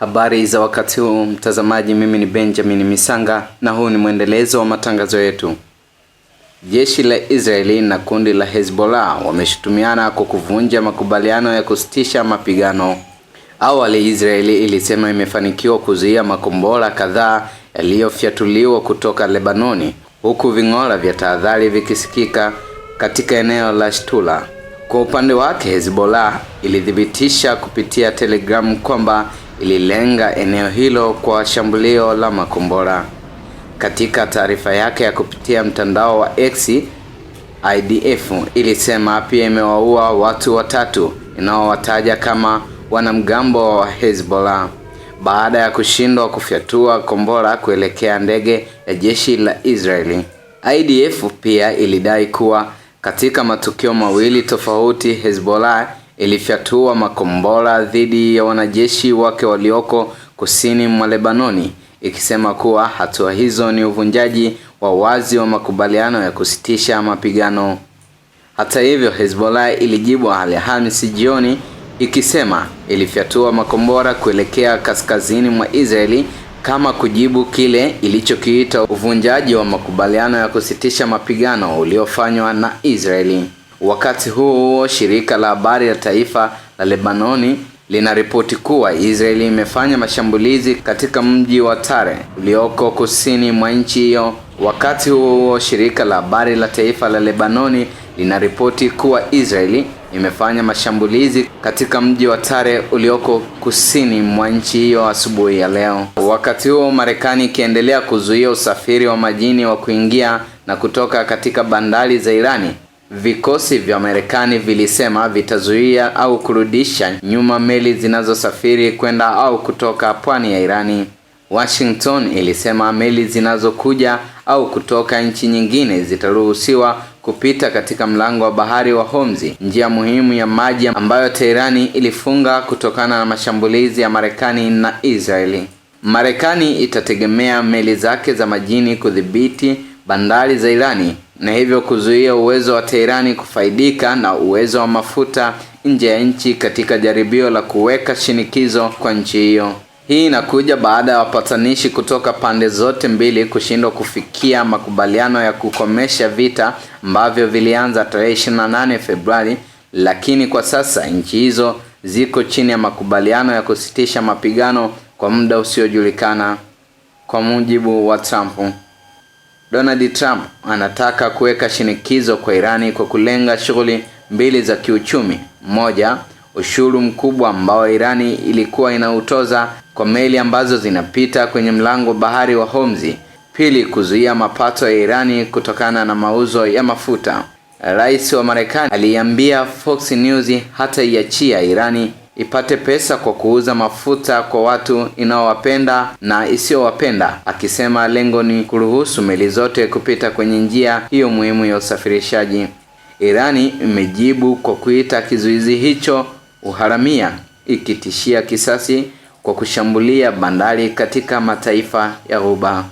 Habari za wakati huu mtazamaji, mimi ni Benjamin Misanga na huu ni mwendelezo wa matangazo yetu. Jeshi la Israeli na kundi la Hezbollah wameshutumiana kwa kuvunja makubaliano ya kusitisha mapigano. Awali Israeli ilisema imefanikiwa kuzuia makombora kadhaa yaliyofyatuliwa kutoka Lebanoni, huku ving'ora vya tahadhari vikisikika katika eneo la Shtula. Kwa upande wake, Hezbollah ilithibitisha kupitia Telegram kwamba ililenga eneo hilo kwa shambulio la makombora. Katika taarifa yake ya kupitia mtandao wa X, IDF ilisema pia imewaua watu watatu inaowataja kama wanamgambo wa Hezbollah baada ya kushindwa kufyatua kombora kuelekea ndege ya jeshi la Israeli. IDF pia ilidai kuwa katika matukio mawili tofauti Hezbollah ilifyatua makombora dhidi ya wanajeshi wake walioko kusini mwa Lebanoni, ikisema kuwa hatua hizo ni uvunjaji wa wazi wa makubaliano ya kusitisha mapigano. Hata hivyo, Hezbollah ilijibu Alhamisi jioni ikisema ilifyatua makombora kuelekea kaskazini mwa Israeli kama kujibu kile ilichokiita uvunjaji wa makubaliano ya kusitisha mapigano uliofanywa na Israeli. Wakati huo, shirika la habari la taifa la Lebanoni linaripoti kuwa Israeli imefanya mashambulizi katika mji wa Tare ulioko kusini mwa nchi hiyo. Wakati huo, shirika la habari la taifa la Lebanoni linaripoti kuwa Israeli imefanya mashambulizi katika mji wa Tare ulioko kusini mwa nchi hiyo asubuhi ya leo. Wakati huo, Marekani ikiendelea kuzuia usafiri wa majini wa kuingia na kutoka katika bandari za Irani, vikosi vya Marekani vilisema vitazuia au kurudisha nyuma meli zinazosafiri kwenda au kutoka pwani ya Irani. Washington ilisema meli zinazokuja au kutoka nchi nyingine zitaruhusiwa kupita katika mlango wa bahari wa Hormuz, njia muhimu ya maji ambayo Teherani ilifunga kutokana na mashambulizi ya Marekani na Israeli. Marekani itategemea meli zake za majini kudhibiti bandari za Irani na hivyo kuzuia uwezo wa Teherani kufaidika na uwezo wa mafuta nje ya nchi katika jaribio la kuweka shinikizo kwa nchi hiyo. Hii inakuja baada ya wapatanishi kutoka pande zote mbili kushindwa kufikia makubaliano ya kukomesha vita ambavyo vilianza tarehe 28 Februari, lakini kwa sasa nchi hizo ziko chini ya makubaliano ya kusitisha mapigano kwa muda usiojulikana. Kwa mujibu wa Trump, Donald Trump anataka kuweka shinikizo kwa Irani kwa kulenga shughuli mbili za kiuchumi. Moja, ushuru mkubwa ambao Irani ilikuwa inautoza kwa meli ambazo zinapita kwenye mlango bahari wa Hormuz. Pili, kuzuia mapato ya Irani kutokana na mauzo ya mafuta. Rais wa Marekani aliambia Fox News hata iachia Irani ipate pesa kwa kuuza mafuta kwa watu inaowapenda na isiyowapenda, akisema lengo ni kuruhusu meli zote kupita kwenye njia hiyo muhimu ya usafirishaji. Irani imejibu kwa kuita kizuizi hicho uharamia, ikitishia kisasi kwa kushambulia bandari katika mataifa ya Ghuba.